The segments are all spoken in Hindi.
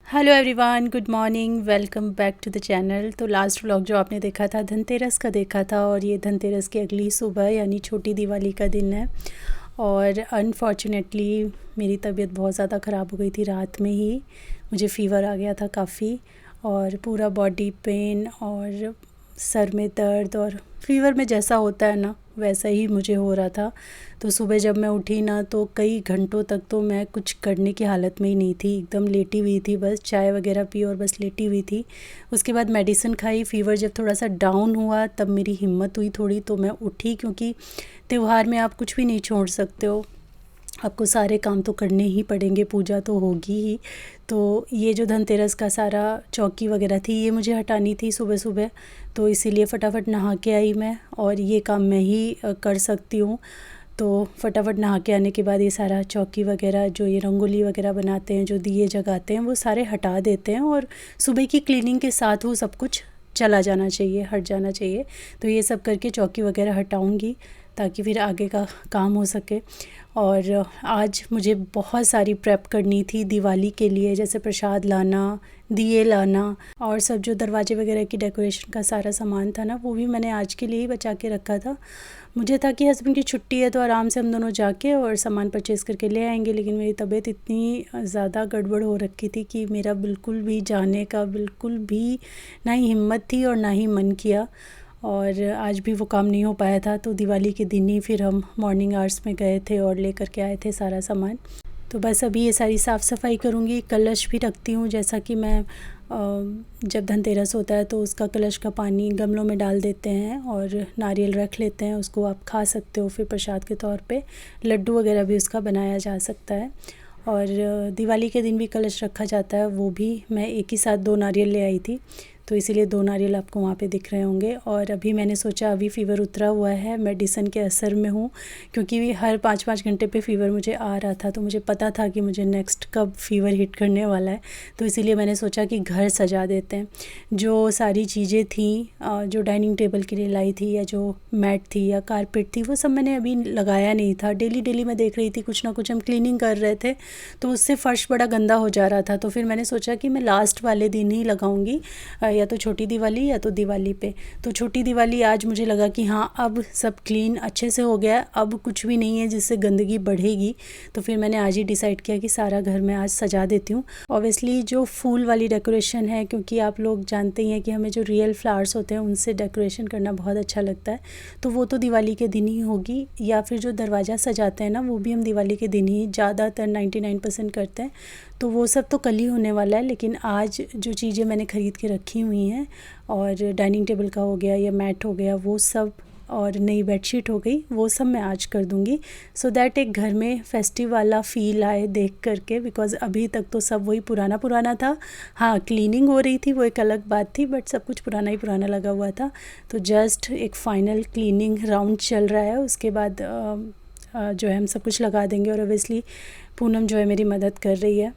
Hello everyone, good morning, welcome back to the channel. तो लास्ट व्लॉग जो आपने देखा था धनतेरस का देखा था, और ये धनतेरस की अगली सुबह यानी छोटी दिवाली का दिन है। और अनफॉर्चुनेटली मेरी तबीयत बहुत ज़्यादा ख़राब हो गई थी। रात में ही मुझे फ़ीवर आ गया था काफ़ी, और पूरा बॉडी पेन और सर में दर्द, और फ़ीवर में जैसा होता है ना वैसा ही मुझे हो रहा था। तो सुबह जब मैं उठी ना तो कई घंटों तक तो मैं कुछ करने की हालत में ही नहीं थी, एकदम लेटी हुई थी, बस चाय वगैरह पी और बस लेटी हुई थी। उसके बाद मेडिसिन खाई, फ़ीवर जब थोड़ा सा डाउन हुआ तब मेरी हिम्मत हुई थोड़ी, तो मैं उठी, क्योंकि त्यौहार में आप कुछ भी नहीं छोड़ सकते हो, आपको सारे काम तो करने ही पड़ेंगे, पूजा तो होगी ही। तो ये जो धनतेरस का सारा चौकी वगैरह थी ये मुझे हटानी थी सुबह सुबह, तो इसीलिए फटाफट नहा के आई मैं, और ये काम मैं ही कर सकती हूँ। तो फटाफट नहा के आने के बाद ये सारा चौकी वगैरह, जो ये रंगोली वगैरह बनाते हैं, जो दिए जगाते हैं, वो सारे हटा देते हैं, और सुबह की क्लीनिंग के साथ वो सब कुछ चला जाना चाहिए, हट जाना चाहिए। तो ये सब करके चौकी वगैरह हटाऊँगी ताकि फिर आगे का काम हो सके। और आज मुझे बहुत सारी प्रेप करनी थी दिवाली के लिए, जैसे प्रसाद लाना, दिए लाना, और सब जो दरवाजे वगैरह की डेकोरेशन का सारा सामान था ना, वो भी मैंने आज के लिए ही बचा के रखा था। मुझे था कि हस्बैंड की छुट्टी है तो आराम से हम दोनों जाके और सामान परचेज़ करके ले आएंगे, लेकिन मेरी तबीयत इतनी ज़्यादा गड़बड़ हो रखी थी कि मेरा बिल्कुल भी जाने का बिल्कुल भी ना ही हिम्मत थी और ना ही मन किया, और आज भी वो काम नहीं हो पाया था। तो दिवाली के दिन ही फिर हम मॉर्निंग आवर्स में गए थे और लेकर के आए थे सारा सामान। तो बस अभी ये सारी साफ़ सफाई करूँगी। कलश भी रखती हूँ, जैसा कि मैं जब धनतेरस होता है तो उसका कलश का पानी गमलों में डाल देते हैं और नारियल रख लेते हैं, उसको आप खा सकते हो फिर प्रसाद के तौर पे। लड्डू वगैरह भी उसका बनाया जा सकता है। और दिवाली के दिन भी कलश रखा जाता है, वो भी मैं एक ही साथ 2 नारियल ले आई थी, तो इसीलिए 2 नारियल आपको वहाँ पे दिख रहे होंगे। और अभी मैंने सोचा, अभी फ़ीवर उतरा हुआ है, मेडिसिन के असर में हूँ, क्योंकि हर 5-5 घंटे पे फ़ीवर मुझे आ रहा था, तो मुझे पता था कि मुझे नेक्स्ट कब फ़ीवर हिट करने वाला है। तो इसीलिए मैंने सोचा कि घर सजा देते हैं। जो सारी चीज़ें थी, जो डाइनिंग टेबल के लिए लाई थी, या जो मैट थी या कारपेट थी, वो सब मैंने अभी लगाया नहीं था। डेली मैं देख रही थी कुछ ना कुछ हम क्लीनिंग कर रहे थे, तो उससे फ़र्श बड़ा गंदा हो जा रहा था। तो फिर मैंने सोचा कि मैं लास्ट वाले दिन ही लगाऊंगी, या तो छोटी दिवाली या तो दिवाली पे। तो छोटी दिवाली आज मुझे लगा कि हाँ, अब सब क्लीन अच्छे से हो गया, अब कुछ भी नहीं है जिससे गंदगी बढ़ेगी। तो फिर मैंने आज ही डिसाइड किया कि सारा घर मैं आज सजा देती हूँ। ऑब्वियसली जो फूल वाली डेकोरेशन है, क्योंकि आप लोग जानते ही हैं कि हमें जो रियल फ्लावर्स होते हैं उनसे डेकोरेशन करना बहुत अच्छा लगता है, तो वो तो दिवाली के दिन ही होगी। या फिर जो दरवाज़ा सजाते हैं ना, वो भी हम दिवाली के दिन ही ज़्यादातर 99% करते हैं, तो वो सब तो कल ही होने वाला है। लेकिन आज जो चीज़ें मैंने ख़रीद के रखी हुई हैं, और डाइनिंग टेबल का हो गया या मैट हो गया वो सब, और नई बेडशीट हो गई, वो सब मैं आज कर दूंगी, सो दैट एक घर में फेस्टिव वाला फ़ील आए देख करके। बिकॉज़ अभी तक तो सब वही पुराना पुराना था। हाँ, क्लीनिंग हो रही थी, वो एक अलग बात थी, बट सब कुछ पुराना ही पुराना लगा हुआ था। तो जस्ट एक फ़ाइनल क्लीनिंग राउंड चल रहा है, उसके बाद जो है हम सब कुछ लगा देंगे। और ऑब्वियसली पूनम जो है मेरी मदद कर रही है।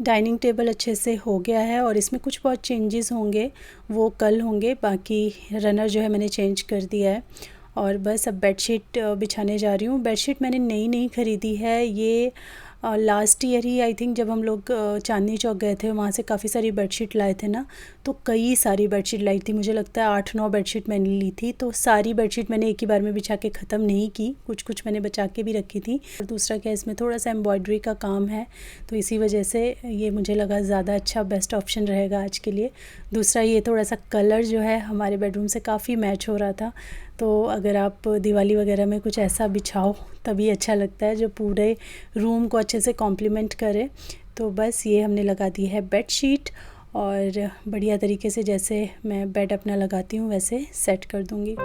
डाइनिंग टेबल अच्छे से हो गया है, और इसमें कुछ बहुत चेंजेस होंगे, वो कल होंगे। बाकी रनर जो है मैंने चेंज कर दिया है, और बस अब बेडशीट बिछाने जा रही हूँ। बेडशीट मैंने नई नहीं ख़रीदी है, ये last year he I think, जब हम लोग चांदनी चौक गए थे, वहाँ से काफ़ी सारी बेडशीट लाए थे ना, तो कई सारी बेडशीट लाई थी। मुझे लगता है 8-9 बेडशीट मैंने ली थी। तो सारी बेडशीट मैंने एक ही बार में बिछा के ख़त्म नहीं की, कुछ कुछ मैंने बचा के भी रखी थी। और दूसरा क्या, इसमें थोड़ा सा एम्ब्रॉयडरी का काम है, तो इसी वजह से ये मुझे लगा ज़्यादा अच्छा बेस्ट ऑप्शन रहेगा आज के लिए। दूसरा, ये थोड़ा सा कलर जो है हमारे बेडरूम से काफ़ी मैच हो रहा था, तो अगर आप दिवाली वगैरह में कुछ ऐसा बिछाओ तभी अच्छा लगता है, जो पूरे रूम को अच्छे से कॉम्प्लीमेंट करे। तो बस ये हमने लगा दी है बेडशीट, और बढ़िया तरीके से जैसे मैं बेड अपना लगाती हूँ वैसे सेट कर दूँगी।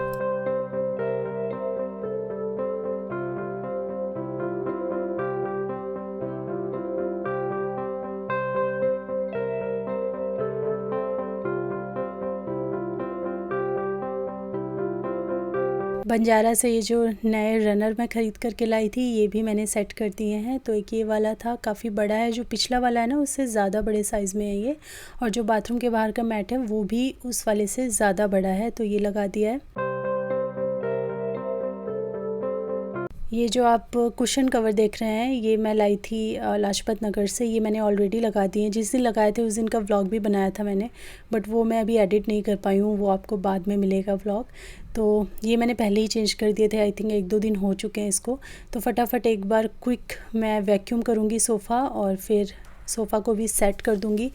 बंजारा से ये जो नए रनर मैं ख़रीद करके लाई थी, ये भी मैंने सेट कर दिए हैं। तो एक ये वाला था, काफ़ी बड़ा है, जो पिछला वाला है ना उससे ज़्यादा बड़े साइज़ में है ये। और जो बाथरूम के बाहर का मैट है वो भी उस वाले से ज़्यादा बड़ा है, तो ये लगा दिया है। ये जो आप कुशन कवर देख रहे हैं ये मैं लाई थी लाजपत नगर से। ये मैंने ऑलरेडी लगा दिए हैं। जिस दिन लगाए थे उस दिन का व्लॉग भी बनाया था मैंने, बट वो मैं अभी एडिट नहीं कर पाई हूँ, वो आपको बाद में मिलेगा व्लॉग। तो ये मैंने पहले ही चेंज कर दिए थे, आई थिंक 1-2 दिन हो चुके हैं इसको। तो फटाफट एक बार क्विक मैं वैक्यूम करूँगी सोफ़ा और फिर सोफ़ा को भी सेट कर दूँगी।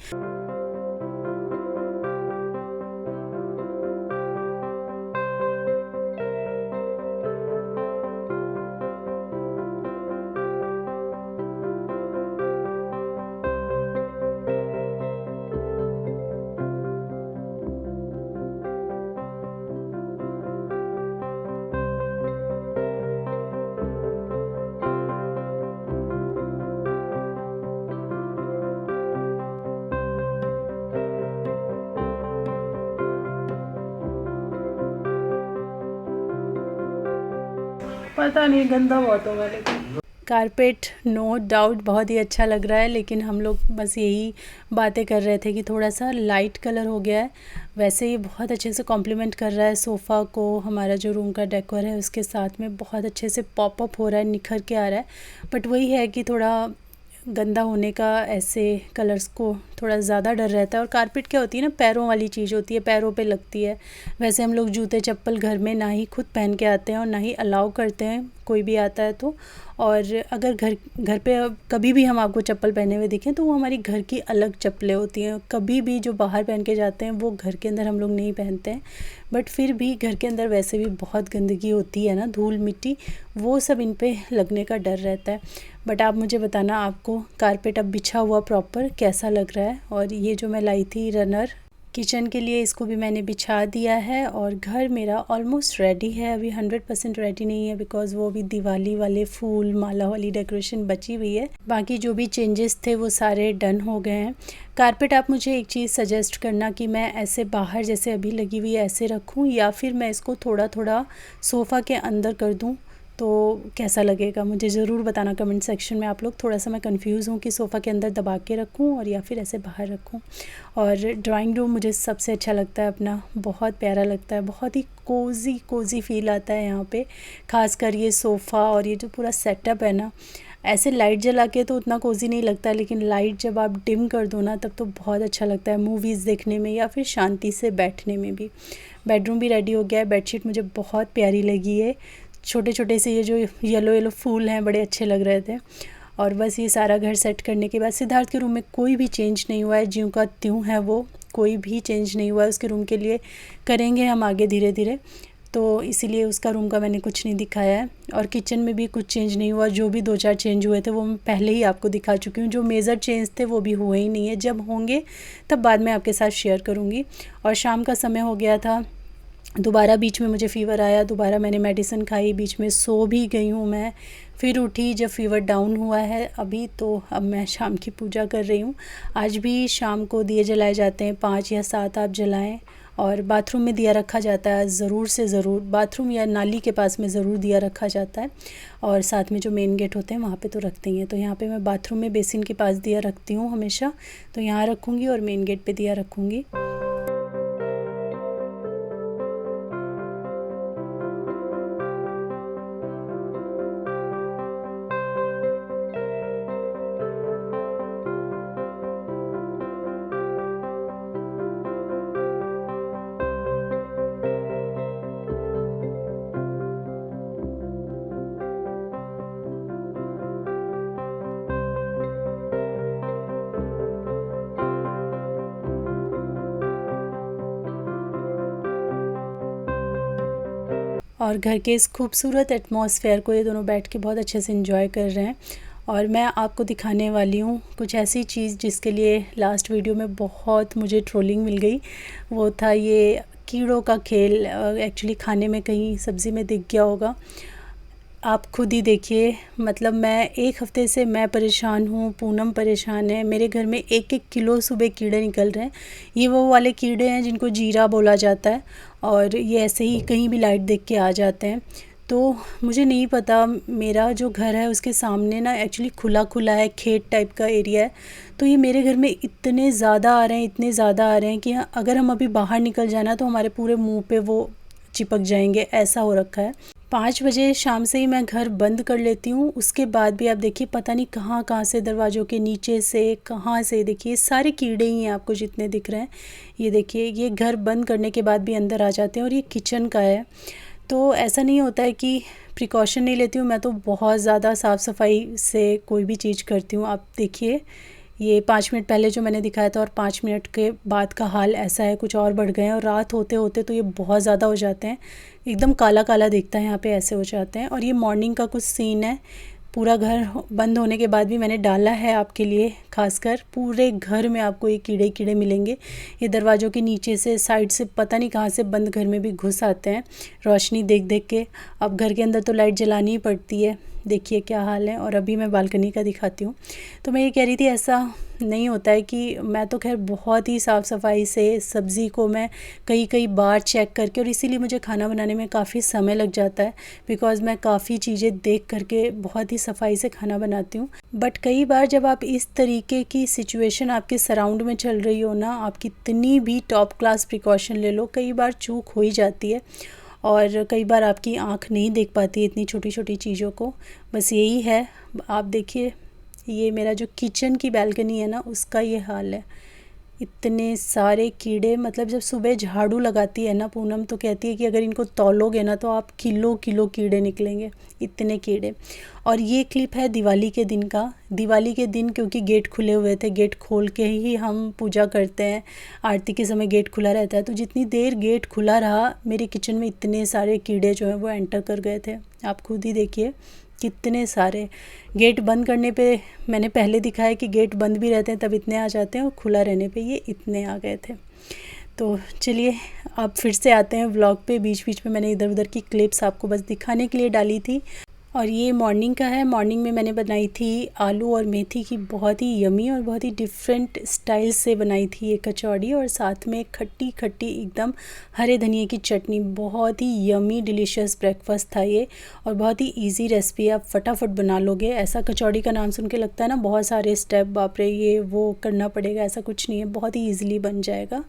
पता नहीं, गंदा बहुत होगा लेकिन कारपेट नो डाउट बहुत ही अच्छा लग रहा है। लेकिन हम लोग बस यही बातें कर रहे थे कि थोड़ा सा लाइट कलर हो गया है। वैसे ये बहुत अच्छे से कॉम्प्लीमेंट कर रहा है सोफ़ा को, हमारा जो रूम का डेकोर है उसके साथ में बहुत अच्छे से पॉप अप हो रहा है, निखर के आ रहा है। बट वही है कि थोड़ा गंदा होने का, ऐसे कलर्स को थोड़ा ज़्यादा डर रहता है। और कारपेट क्या होती है ना, पैरों वाली चीज़ होती है, पैरों पे लगती है। वैसे हम लोग जूते चप्पल घर में ना ही खुद पहन के आते हैं और ना ही अलाउ करते हैं कोई भी आता है तो। और अगर घर पे कभी भी हम आपको चप्पल पहने हुए दिखें तो वो हमारी घर की अलग चप्पलें होती हैं। कभी भी जो बाहर पहन के जाते हैं वो घर के अंदर हम लोग नहीं पहनते हैं। बट फिर भी घर के अंदर वैसे भी बहुत गंदगी होती है ना, धूल मिट्टी, वो सब इन पे लगने का डर रहता है। बट आप मुझे बताना, आपको कारपेट अब बिछा हुआ प्रॉपर कैसा लग रहा है। और ये जो मैं लाई थी रनर किचन के लिए, इसको भी मैंने बिछा दिया है। और घर मेरा ऑलमोस्ट रेडी है, अभी 100% रेडी नहीं है बिकॉज़ वो अभी दिवाली वाले फूल माला वाली डेकोरेशन बची हुई है। बाकी जो भी चेंजेस थे वो सारे डन हो गए हैं। कारपेट आप मुझे एक चीज़ सजेस्ट करना कि मैं ऐसे बाहर जैसे अभी लगी हुई है ऐसे रखूँ, या फिर मैं इसको थोड़ा थोड़ा सोफ़ा के अंदर कर दूँ तो कैसा लगेगा, मुझे ज़रूर बताना कमेंट सेक्शन में आप लोग। थोड़ा सा मैं कंफ्यूज़ हूँ कि सोफ़ा के अंदर दबा के रखूँ और या फिर ऐसे बाहर रखूँ। और ड्राइंग रूम मुझे सबसे अच्छा लगता है अपना, बहुत प्यारा लगता है, बहुत ही कोज़ी फ़ील आता है यहाँ पे। ख़ासकर ये सोफ़ा और ये जो पूरा सेटअप है ना, ऐसे लाइट जला के तो उतना कोज़ी नहीं लगता, लेकिन लाइट जब आप डिम कर दो ना तब तो बहुत अच्छा लगता है मूवीज़ देखने में या फिर शांति से बैठने में भी। बेडरूम भी रेडी हो गया है। बेडशीट मुझे बहुत प्यारी लगी है, छोटे छोटे से ये जो येलो येलो फूल हैं बड़े अच्छे लग रहे थे। और बस ये सारा घर सेट करने के बाद सिद्धार्थ के रूम में कोई भी चेंज नहीं हुआ है, ज्यों का त्यों है वो, कोई भी चेंज नहीं हुआ है उसके रूम के लिए। करेंगे हम आगे धीरे धीरे, तो इसीलिए उसका रूम का मैंने कुछ नहीं दिखाया है। और किचन में भी कुछ चेंज नहीं हुआ, जो भी 2-4 चेंज हुए थे वो मैं पहले ही आपको दिखा चुकी हूँ। जो मेजर चेंज थे वो भी हुए ही नहीं है, जब होंगे तब बाद में आपके साथ शेयर करूँगी। और शाम का समय हो गया था, दोबारा बीच में मुझे फ़ीवर आया, दोबारा मैंने मेडिसिन खाई, बीच में सो भी गई हूँ मैं, फिर उठी जब फ़ीवर डाउन हुआ है अभी। तो अब मैं शाम की पूजा कर रही हूँ। आज भी शाम को दिए जलाए जाते हैं, 5 या 7 आप जलाएं। और बाथरूम में दिया रखा जाता है, ज़रूर से ज़रूर बाथरूम या नाली के पास में ज़रूर दिया रखा जाता है। और साथ में जो मेन गेट होते हैं वहाँ पे तो रखते ही हैं। तो यहाँ पे मैं बाथरूम में बेसिन के पास दिया रखती हूँ हमेशा, तो यहाँ रखूँगी और मेन गेट पे दिया रखूँगी। और घर के इस खूबसूरत एटमॉस्फेयर को ये दोनों बैठ के बहुत अच्छे से एंजॉय कर रहे हैं। और मैं आपको दिखाने वाली हूँ कुछ ऐसी चीज़ जिसके लिए लास्ट वीडियो में बहुत मुझे ट्रोलिंग मिल गई। वो था ये कीड़ों का खेल। एक्चुअली खाने में कहीं सब्ज़ी में दिख गया होगा, आप खुद ही देखिए। मतलब मैं एक हफ़्ते से मैं परेशान हूँ, पूनम परेशान है। मेरे घर में 1-1 किलो सुबह कीड़े निकल रहे हैं। ये वो वाले कीड़े हैं जिनको जीरा बोला जाता है, और ये ऐसे ही कहीं भी लाइट देख के आ जाते हैं। तो मुझे नहीं पता, मेरा जो घर है उसके सामने ना एक्चुअली खुला खुला है, खेत टाइप का एरिया है। तो ये मेरे घर में इतने ज़्यादा आ रहे हैं, इतने ज़्यादा आ रहे हैं कि अगर हम अभी बाहर निकल जाना तो हमारे पूरे मुँह पे वो चिपक जाएंगे, ऐसा हो रखा है। 5 बजे शाम से ही मैं घर बंद कर लेती हूँ। उसके बाद भी आप देखिए पता नहीं कहाँ कहाँ से दरवाज़ों के नीचे से कहाँ से देखिए सारे कीड़े ही हैं आपको जितने दिख रहे हैं। ये देखिए ये घर बंद करने के बाद भी अंदर आ जाते हैं और ये किचन का है। तो ऐसा नहीं होता है कि प्रिकॉशन नहीं लेती हूँ, मैं तो बहुत ज़्यादा साफ़ सफाई से कोई भी चीज़ करती हूँ। आप देखिए ये 5 मिनट पहले जो मैंने दिखाया था और 5 मिनट के बाद का हाल ऐसा है, कुछ और बढ़ गए हैं। और रात होते होते तो ये बहुत ज़्यादा हो जाते हैं, एकदम काला काला दिखता है यहाँ पे, ऐसे हो जाते हैं। और ये मॉर्निंग का कुछ सीन है, पूरा घर बंद होने के बाद भी मैंने डाला है आपके लिए। खासकर पूरे घर में आपको ये कीड़े कीड़े मिलेंगे। ये दरवाज़ों के नीचे से, साइड से, पता नहीं कहाँ से बंद घर में भी घुस आते हैं रोशनी देख देख के। अब घर के अंदर तो लाइट जलानी ही पड़ती है। देखिए क्या हाल है। और अभी मैं बालकनी का दिखाती हूँ। तो मैं ये कह रही थी ऐसा नहीं होता है कि मैं तो खैर बहुत ही साफ़ सफाई से सब्ज़ी को मैं कई कई बार चेक करके, और इसीलिए मुझे खाना बनाने में काफ़ी समय लग जाता है, बिकॉज़ मैं काफ़ी चीज़ें देख करके बहुत ही सफाई से खाना बनाती हूँ। बट कई बार जब आप इस तरीके की सिचुएशन आपके सराउंड में चल रही हो ना, आप कितनी भी टॉप क्लास प्रिकॉशन ले लो, कई बार चूक हो ही जाती है। और कई बार आपकी आँख नहीं देख पाती इतनी छोटी छोटी चीज़ों को। बस यही है। आप देखिए ये मेरा जो किचन की बालकनी है ना, उसका ये हाल है। इतने सारे कीड़े, मतलब जब सुबह झाड़ू लगाती है ना पूनम, तो कहती है कि अगर इनको तौलोगे ना तो आप किलो किलो कीड़े निकलेंगे, इतने कीड़े। और ये क्लिप है दिवाली के दिन का। दिवाली के दिन क्योंकि गेट खुले हुए थे, गेट खोल के ही हम पूजा करते हैं, आरती के समय गेट खुला रहता है। तो जितनी देर गेट खुला रहा, मेरे किचन में इतने सारे कीड़े जो हैं वो एंटर कर गए थे। आप खुद ही देखिए कितने सारे। गेट बंद करने पे मैंने पहले दिखाया कि गेट बंद भी रहते हैं तब इतने आ जाते हैं, और खुला रहने पे ये इतने आ गए थे। तो चलिए अब फिर से आते हैं व्लॉग पे। बीच बीच में मैंने इधर उधर की क्लिप्स आपको बस दिखाने के लिए डाली थी। और ये मॉर्निंग का है। मॉर्निंग में मैंने बनाई थी आलू और मेथी की बहुत ही यमी और बहुत ही डिफरेंट स्टाइल से बनाई थी ये कचौड़ी, और साथ में खट्टी खट्टी एकदम हरे धनिए की चटनी। बहुत ही यमी डिलीशियस ब्रेकफास्ट था ये, और बहुत ही इजी रेसिपी, आप फटाफट बना लोगे। ऐसा कचौड़ी का नाम सुन के लगता है ना बहुत सारे स्टेप, बाप रे ये वो करना पड़ेगा, ऐसा कुछ नहीं है, बहुत ही ईजिली बन जाएगा।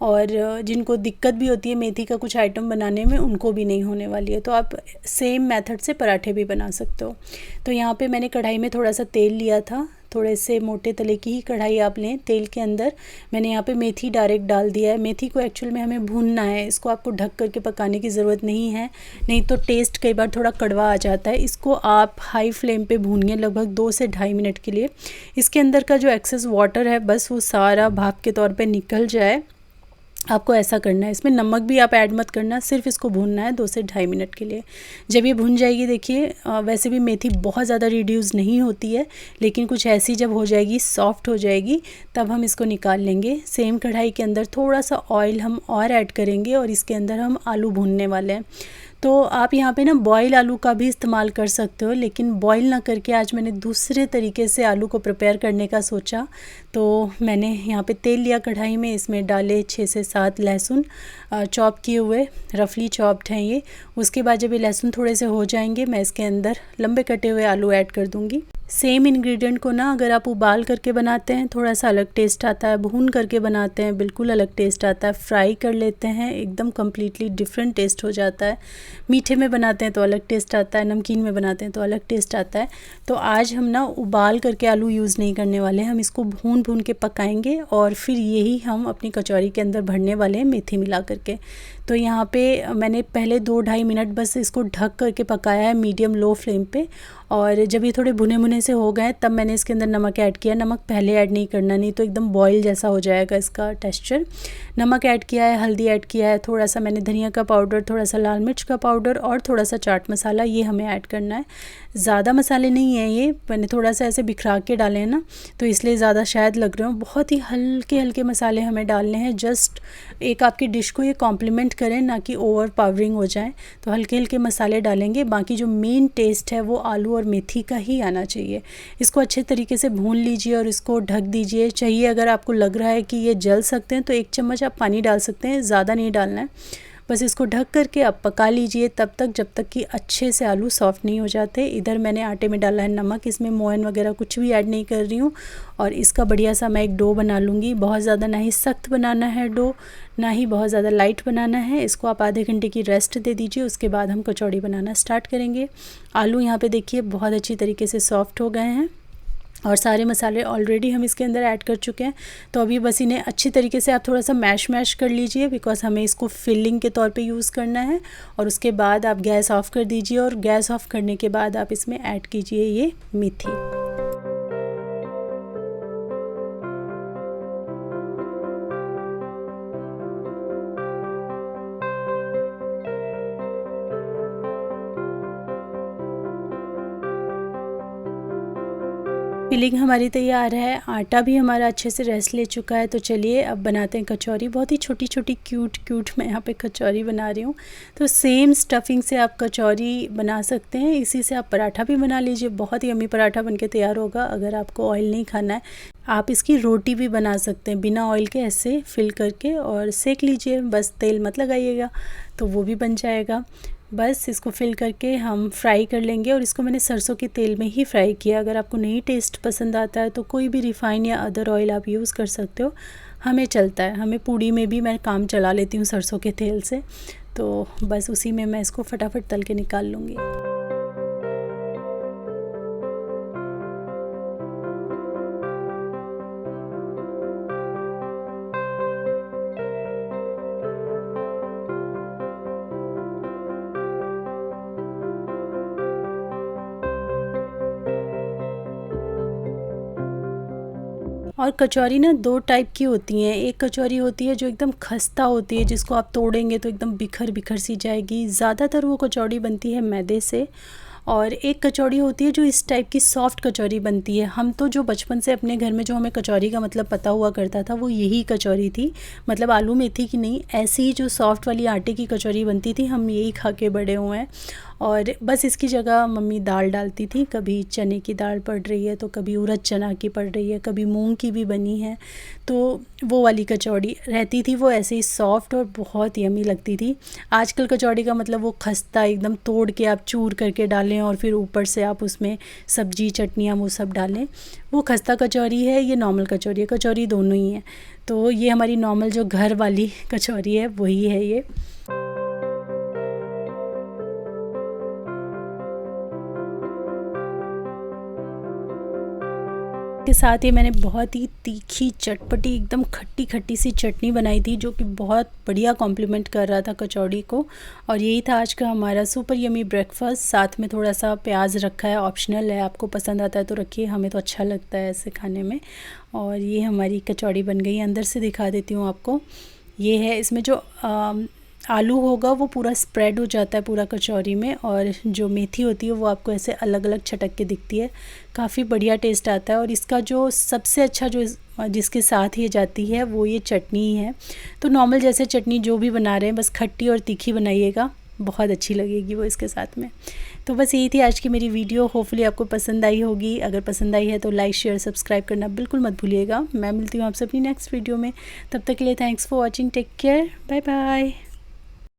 और जिनको दिक्कत भी होती है मेथी का कुछ आइटम बनाने में, उनको भी नहीं होने वाली है। तो आप सेम मेथड से पराठे भी बना सकते हो। तो यहाँ पे मैंने कढ़ाई में थोड़ा सा तेल लिया था, थोड़े से मोटे तले की ही कढ़ाई आप लें। तेल के अंदर मैंने यहाँ पे मेथी डायरेक्ट डाल दिया है। मेथी को एक्चुअल में हमें भूनना है, इसको आपको ढक करके पकाने की ज़रूरत नहीं है, नहीं तो टेस्ट कई बार थोड़ा कड़वा आ जाता है। इसको आप हाई फ्लेम पे भूनिए लगभग 2 से ढाई मिनट के लिए। इसके अंदर का जो एक्सेस वाटर है बस वो सारा भाप के तौर पर निकल जाए, आपको ऐसा करना है। इसमें नमक भी आप ऐड मत करना, सिर्फ इसको भूनना है 2 से ढाई मिनट के लिए। जब ये भून जाएगी, देखिए वैसे भी मेथी बहुत ज़्यादा रिड्यूस नहीं होती है, लेकिन कुछ ऐसी जब हो जाएगी, सॉफ्ट हो जाएगी, तब हम इसको निकाल लेंगे। सेम कढ़ाई के अंदर थोड़ा सा ऑयल हम और ऐड करेंगे, और इसके अंदर हम आलू भूनने वाले हैं। तो आप यहाँ पे ना बॉयल आलू का भी इस्तेमाल कर सकते हो, लेकिन बॉयल ना करके आज मैंने दूसरे तरीके से आलू को प्रिपेयर करने का सोचा। तो मैंने यहाँ पे तेल लिया कढ़ाई में, इसमें डाले 6 से 7 लहसुन चॉप किए हुए, रफली चॉप्ड हैं ये। उसके बाद जब ये लहसुन थोड़े से हो जाएंगे, मैं इसके अंदर लंबे कटे हुए आलू ऐड कर दूँगी। सेम इंग्रेडिएंट को ना अगर आप उबाल करके बनाते हैं थोड़ा सा अलग टेस्ट आता है, भून करके बनाते हैं बिल्कुल अलग टेस्ट आता है, फ्राई कर लेते हैं एकदम कम्प्लीटली डिफरेंट टेस्ट हो जाता है, मीठे में बनाते हैं तो अलग टेस्ट आता है, नमकीन में बनाते हैं तो अलग टेस्ट आता है। तो आज हम ना उबाल करके आलू यूज़ नहीं करने वाले, हम इसको भून भून के पकाएंगे, और फिर यही हम अपनी कचौरी के अंदर भरने वाले हैं मेथी मिला करके। तो यहाँ पे मैंने पहले 2-2.5 मिनट बस इसको ढक करके पकाया है मीडियम लो फ्लेम पे, और जब ये थोड़े भुने भुने से हो गए तब मैंने इसके अंदर नमक ऐड किया। नमक पहले ऐड नहीं करना, नहीं तो एकदम बॉयल जैसा हो जाएगा इसका टेक्सचर। नमक ऐड किया है, हल्दी ऐड किया है, थोड़ा सा मैंने धनिया का पाउडर, थोड़ा सा लाल मिर्च का पाउडर और थोड़ा सा चाट मसाला, ये हमें ऐड करना है। ज़्यादा मसाले नहीं हैं ये, मैंने थोड़ा सा ऐसे बिखरा के डाले हैं ना, तो इसलिए ज़्यादा शायद लग रहे हो। बहुत ही हल्के हल्के मसाले हमें डालने हैं, जस्ट एक आपकी डिश को ये कॉम्प्लीमेंट करें, ना कि ओवर पावरिंग हो जाए। तो हल्के हल्के मसाले डालेंगे, बाकी जो मेन टेस्ट है वो आलू और मेथी का ही आना चाहिए। इसको अच्छे तरीके से भून लीजिए और इसको ढक दीजिए। चाहिए अगर आपको लग रहा है कि ये जल सकते हैं तो 1 चम्मच आप पानी डाल सकते हैं, ज़्यादा नहीं डालना है, बस इसको ढक करके अब पका लीजिए तब तक जब तक कि अच्छे से आलू सॉफ़्ट नहीं हो जाते। इधर मैंने आटे में डाला है नमक, इसमें मोयन वगैरह कुछ भी ऐड नहीं कर रही हूँ। और इसका बढ़िया सा मैं एक डो बना लूँगी। बहुत ज़्यादा ना ही सख्त बनाना है डो, ना ही बहुत ज़्यादा लाइट बनाना है। इसको आप आधे घंटे की रेस्ट दे दीजिए, उसके बाद हम कचौड़ी बनाना स्टार्ट करेंगे। आलू यहाँ पे देखिए बहुत अच्छी तरीके से सॉफ़्ट हो गए हैं और सारे मसाले ऑलरेडी हम इसके अंदर ऐड कर चुके हैं। तो अभी बस इन्हें अच्छी तरीके से आप थोड़ा सा मैश कर लीजिए, बिकॉज़ हमें इसको फिलिंग के तौर पे यूज़ करना है। और उसके बाद आप गैस ऑफ़ कर दीजिए और गैस ऑफ़ करने के बाद आप इसमें ऐड कीजिए ये मेथी। फिलिंग हमारी तैयार है, आटा भी हमारा अच्छे से रेस्ट ले चुका है। तो चलिए अब बनाते हैं कचौरी। बहुत ही छोटी छोटी क्यूट मैं यहाँ पे कचौरी बना रही हूँ। तो सेम स्टफिंग से आप कचौरी बना सकते हैं, इसी से आप पराठा भी बना लीजिए। बहुत ही यम्मी पराठा बनके तैयार होगा। अगर आपको ऑयल नहीं खाना है, आप इसकी रोटी भी बना सकते हैं बिना ऑयल के, ऐसे फिल करके और सेक लीजिए। बस तेल मत लगाइएगा, तो वो भी बन जाएगा। बस इसको फिल करके हम फ्राई कर लेंगे और इसको मैंने सरसों के तेल में ही फ्राई किया। अगर आपको नहीं टेस्ट पसंद आता है तो कोई भी रिफ़ाइन या अदर ऑयल आप यूज़ कर सकते हो, हमें चलता है। हमें पूड़ी में भी मैं काम चला लेती हूँ सरसों के तेल से। तो बस उसी में मैं इसको फटाफट तल के निकाल लूँगी। और कचौरी ना 2 टाइप की होती हैं। एक कचौरी होती है जो एकदम खस्ता होती है, जिसको आप तोड़ेंगे तो एकदम बिखर सी जाएगी। ज़्यादातर वो कचौड़ी बनती है मैदे से। और एक कचौड़ी होती है जो इस टाइप की सॉफ़्ट कचौरी बनती है। हम तो जो बचपन से अपने घर में जो हमें कचौरी का मतलब पता हुआ करता था वो यही कचौरी थी। मतलब आलू मेथी की नहीं, ऐसी ही जो सॉफ़्ट वाली आटे की कचौरी बनती थी, हम यही खा के बड़े हुए हैं। और बस इसकी जगह मम्मी दाल डालती थी। कभी चने की दाल पड़ रही है तो कभी उड़द चना की पड़ रही है, कभी मूंग की भी बनी है। तो वो वाली कचौड़ी रहती थी, वो ऐसे ही सॉफ़्ट और बहुत यम्मी लगती थी। आजकल कचौड़ी का मतलब वो खस्ता एकदम तोड़ के आप चूर करके डालें और फिर ऊपर से आप उसमें सब्जी चटनियाँ वो सब डालें, वो खस्ता कचौरी है। ये नॉर्मल कचौरी है, कचौरी दोनों ही है। तो ये हमारी नॉर्मल जो घर वाली कचौरी है वही है ये। के साथ ही मैंने बहुत ही तीखी चटपटी एकदम खट्टी सी चटनी बनाई थी, जो कि बहुत बढ़िया कॉम्प्लीमेंट कर रहा था कचौड़ी को। और यही था आज का हमारा सुपर यमी ब्रेकफास्ट। साथ में थोड़ा सा प्याज रखा है, ऑप्शनल है, आपको पसंद आता है तो रखिए, हमें तो अच्छा लगता है ऐसे खाने में। और ये हमारी कचौड़ी बन गई। अंदर से दिखा देती हूँ आपको। ये है, इसमें जो आलू होगा वो पूरा स्प्रेड हो जाता है पूरा कचौरी में, और जो मेथी होती है वो आपको ऐसे अलग अलग छटक के दिखती है। काफ़ी बढ़िया टेस्ट आता है। और इसका जो सबसे अच्छा जो जिसके साथ ये जाती है वो ये चटनी ही है। तो नॉर्मल जैसे चटनी जो भी बना रहे हैं, बस खट्टी और तीखी बनाइएगा, बहुत अच्छी लगेगी वो इसके साथ में। तो बस यही थी आज की मेरी वीडियो। होपफुली आपको पसंद आई होगी। अगर पसंद आई है तो लाइक शेयर सब्सक्राइब करना बिल्कुल मत भूलिएगा। मैं मिलती हूँ आपसे अपनी नेक्स्ट वीडियो में। तब तक के लिए thanks for watching. Take care, bye bye.